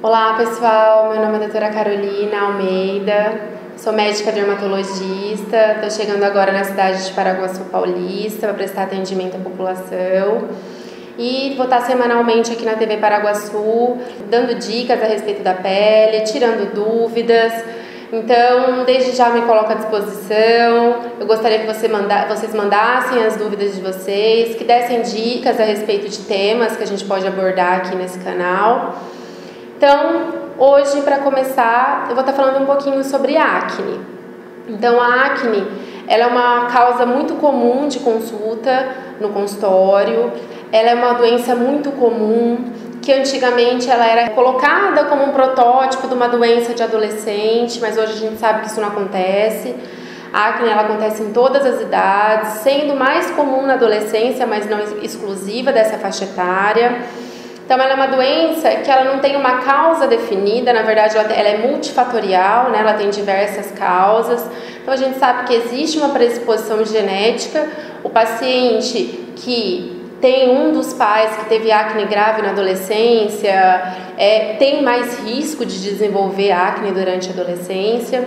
Olá pessoal, meu nome é doutora Carolina Almeida, sou médica dermatologista, estou chegando agora na cidade de Paraguaçu Paulista para prestar atendimento à população e vou estar semanalmente aqui na TV Paraguaçu dando dicas a respeito da pele, tirando dúvidas. Então, desde já me coloco à disposição. Eu gostaria que vocês mandassem as dúvidas de vocês, que dessem dicas a respeito de temas que a gente pode abordar aqui nesse canal. Então, hoje, para começar, eu vou estar falando um pouquinho sobre acne. Então, a acne, ela é uma causa muito comum de consulta no consultório. Ela é uma doença muito comum, que antigamente ela era colocada como um protótipo de uma doença de adolescente, mas hoje a gente sabe que isso não acontece. A acne ela acontece em todas as idades, sendo mais comum na adolescência, mas não exclusiva dessa faixa etária. Então ela é uma doença que ela não tem uma causa definida, na verdade ela é multifatorial, né? Ela tem diversas causas. Então a gente sabe que existe uma predisposição genética. O paciente que tem um dos pais que teve acne grave na adolescência, tem mais risco de desenvolver acne durante a adolescência.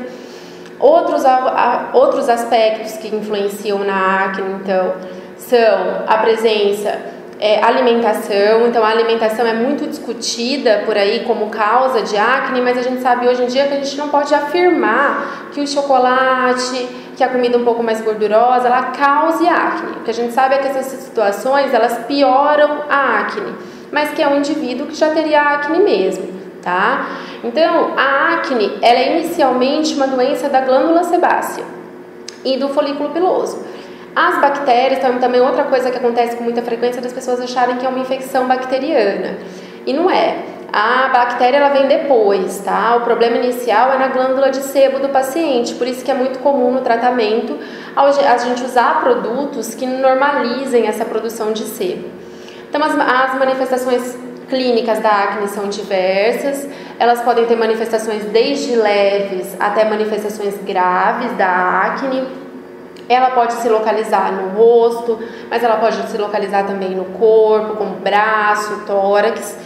Outros aspectos que influenciam na acne, então, são a presença alimentação. Então a alimentação é muito discutida por aí como causa de acne, mas a gente sabe hoje em dia que a gente não pode afirmar que o chocolate, que a comida um pouco mais gordurosa, ela cause acne. O que a gente sabe é que essas situações, elas pioram a acne, mas que é um indivíduo que já teria acne mesmo, tá? Então a acne, ela é inicialmente uma doença da glândula sebácea e do folículo piloso. As bactérias, também outra coisa que acontece com muita frequência, das pessoas acharem que é uma infecção bacteriana. E não é. A bactéria ela vem depois, tá? O problema inicial é na glândula de sebo do paciente, por isso que é muito comum no tratamento a gente usar produtos que normalizem essa produção de sebo. Então as manifestações clínicas da acne são diversas, elas podem ter manifestações desde leves até manifestações graves da acne. Ela pode se localizar no rosto, mas ela pode se localizar também no corpo, como braço, tórax.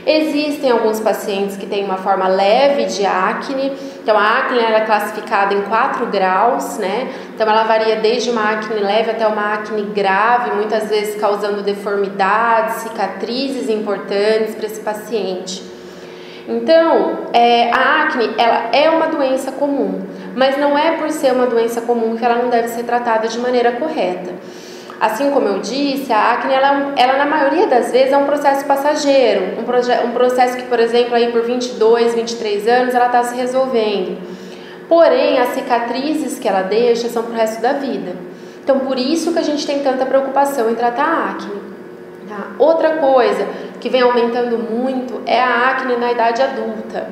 Existem alguns pacientes que têm uma forma leve de acne. Então a acne ela é classificada em 4 graus, né? Então ela varia desde uma acne leve até uma acne grave, muitas vezes causando deformidades, cicatrizes importantes para esse paciente. Então, a acne ela é uma doença comum, mas não é por ser uma doença comum que ela não deve ser tratada de maneira correta. Assim como eu disse, a acne ela na maioria das vezes é um processo passageiro, um processo que, por exemplo, aí por 22, 23 anos ela está se resolvendo. Porém, as cicatrizes que ela deixa são para o resto da vida. Então, por isso que a gente tem tanta preocupação em tratar a acne. Tá? Outra coisa que vem aumentando muito é a acne na idade adulta,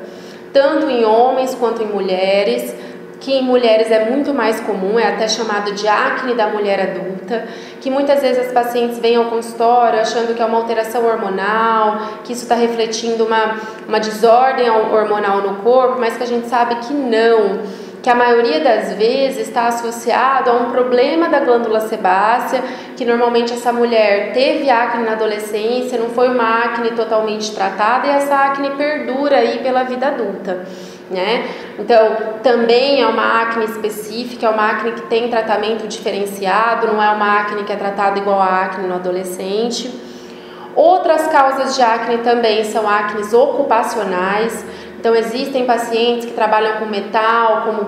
tanto em homens quanto em mulheres, que em mulheres é muito mais comum, é até chamado de acne da mulher adulta, que muitas vezes as pacientes vêm ao consultório achando que é uma alteração hormonal, que isso está refletindo uma desordem hormonal no corpo, mas que a gente sabe que não, que a maioria das vezes está associado a um problema da glândula sebácea, que normalmente essa mulher teve acne na adolescência, não foi uma acne totalmente tratada e essa acne perdura aí pela vida adulta, né? Então, também é uma acne específica, é uma acne que tem tratamento diferenciado, não é uma acne que é tratada igual a acne no adolescente. Outras causas de acne também são acnes ocupacionais. Então, existem pacientes que trabalham com metal, como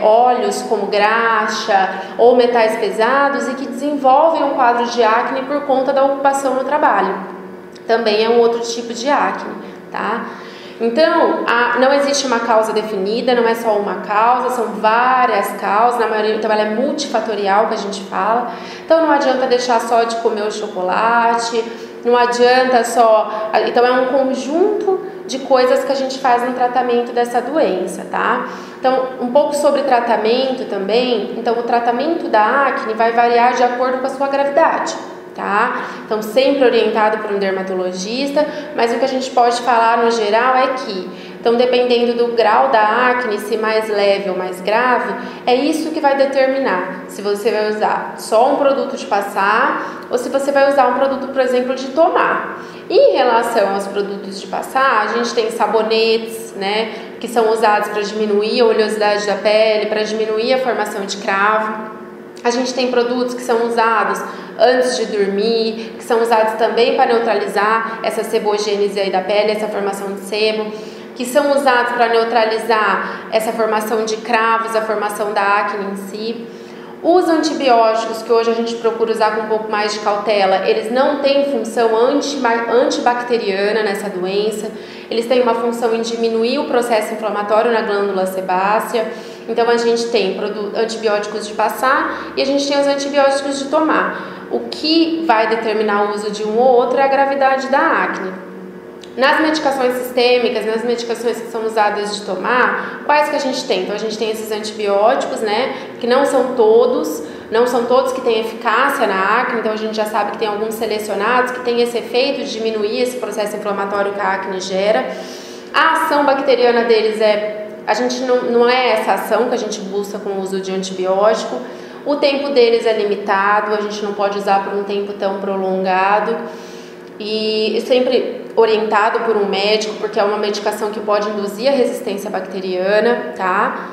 óleos como graxa ou metais pesados e que desenvolvem um quadro de acne por conta da ocupação no trabalho. Também é um outro tipo de acne, tá? Então, não existe uma causa definida, não é só uma causa, são várias causas, na maioria, então ela é multifatorial que a gente fala. Então, não adianta deixar só de comer o chocolate, não adianta só... Então, é um conjunto de coisas que a gente faz no tratamento dessa doença, tá? Então, um pouco sobre tratamento também. Então, o tratamento da acne vai variar de acordo com a sua gravidade, tá? Então, sempre orientado por um dermatologista, mas o que a gente pode falar no geral é que Então, dependendo do grau da acne, se mais leve ou mais grave, é isso que vai determinar se você vai usar só um produto de passar ou se você vai usar um produto, por exemplo, de tomar. Em relação aos produtos de passar, a gente tem sabonetes, né, que são usados para diminuir a oleosidade da pele, para diminuir a formação de cravo. A gente tem produtos que são usados antes de dormir, que são usados também para neutralizar essa sebogênese aí da pele, essa formação de sebo, que são usados para neutralizar essa formação de cravos, a formação da acne em si. Os antibióticos, que hoje a gente procura usar com um pouco mais de cautela, eles não têm função antibacteriana nessa doença, eles têm uma função em diminuir o processo inflamatório na glândula sebácea. Então a gente tem antibióticos de passar e a gente tem os antibióticos de tomar. O que vai determinar o uso de um ou outro é a gravidade da acne. Nas medicações sistêmicas, nas medicações que são usadas de tomar, quais que a gente tem? Então a gente tem esses antibióticos, né, que não são todos que têm eficácia na acne, então a gente já sabe que tem alguns selecionados que têm esse efeito de diminuir esse processo inflamatório que a acne gera. A ação bacteriana deles a gente não é essa ação que a gente busca com o uso de antibiótico. O tempo deles é limitado, a gente não pode usar por um tempo tão prolongado e sempre orientado por um médico, porque é uma medicação que pode induzir a resistência bacteriana, tá?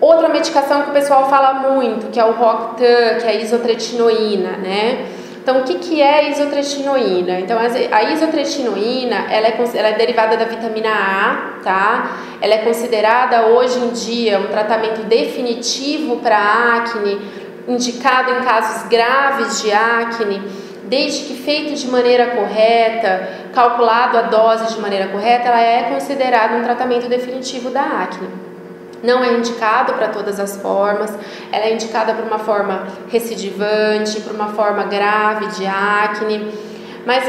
Outra medicação que o pessoal fala muito, que é o Roacutan, que é a isotretinoína, né? Então, o que é a isotretinoína? Então, a isotretinoína, ela é derivada da vitamina A, tá? Ela é considerada hoje em dia um tratamento definitivo para acne, indicado em casos graves de acne, desde que feito de maneira correta, calculado a dose de maneira correta, ela é considerada um tratamento definitivo da acne. Não é indicado para todas as formas, ela é indicada para uma forma recidivante, para uma forma grave de acne. Mas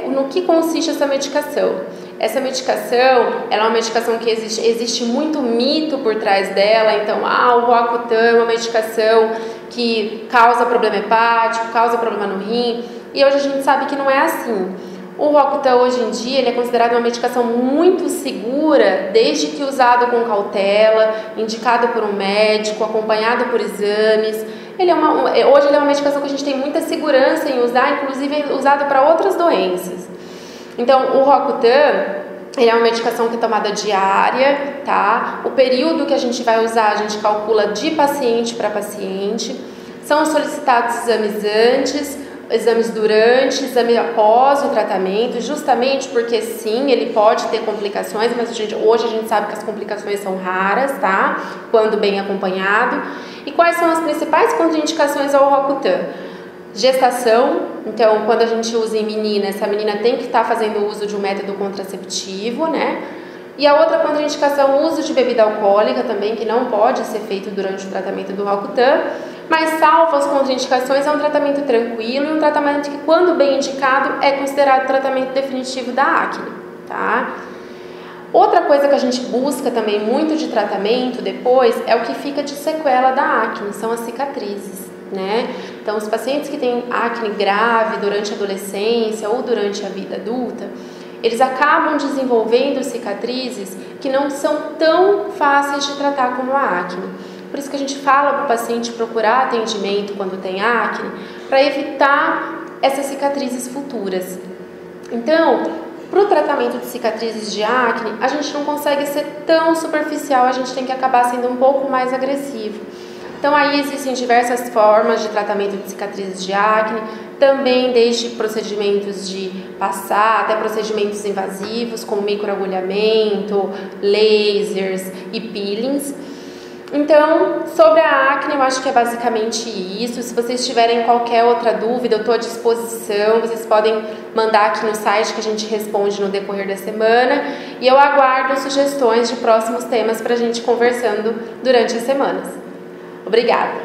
no que consiste essa medicação? Essa medicação, ela é uma medicação que existe muito mito por trás dela. Então, o Roacutan é uma medicação que causa problema hepático, causa problema no rim, e hoje a gente sabe que não é assim. O Roacutan hoje em dia ele é considerado uma medicação muito segura, desde que usado com cautela, indicado por um médico, acompanhado por exames. Hoje ele é uma medicação que a gente tem muita segurança em usar, inclusive é usado para outras doenças. Então, o Roacutan, ele é uma medicação que é tomada diária, tá? O período que a gente vai usar, a gente calcula de paciente para paciente. São solicitados exames antes, exames durante, exame após o tratamento, justamente porque sim, ele pode ter complicações, mas hoje a gente sabe que as complicações são raras, tá? Quando bem acompanhado. E quais são as principais contraindicações ao Roacutan? Gestação, então quando a gente usa em menina, essa menina tem que estar fazendo uso de um método contraceptivo, né? E a outra contraindicação, o uso de bebida alcoólica também, que não pode ser feito durante o tratamento do Roacutan, mas salvo as contraindicações, é um tratamento tranquilo e um tratamento que, quando bem indicado, é considerado tratamento definitivo da acne, tá? Outra coisa que a gente busca também muito de tratamento depois é o que fica de sequela da acne, são as cicatrizes, né? Então, os pacientes que têm acne grave durante a adolescência ou durante a vida adulta, eles acabam desenvolvendo cicatrizes que não são tão fáceis de tratar como a acne. Por isso que a gente fala para o paciente procurar atendimento quando tem acne, para evitar essas cicatrizes futuras. Então, para o tratamento de cicatrizes de acne, a gente não consegue ser tão superficial, a gente tem que acabar sendo um pouco mais agressivo. Então, aí existem diversas formas de tratamento de cicatrizes de acne, também desde procedimentos de passar até procedimentos invasivos, como microagulhamento, lasers e peelings. Então, sobre a acne, eu acho que é basicamente isso. Se vocês tiverem qualquer outra dúvida, eu estou à disposição. Vocês podem mandar aqui no site que a gente responde no decorrer da semana. E eu aguardo sugestões de próximos temas para a gente conversando durante as semanas. Obrigada!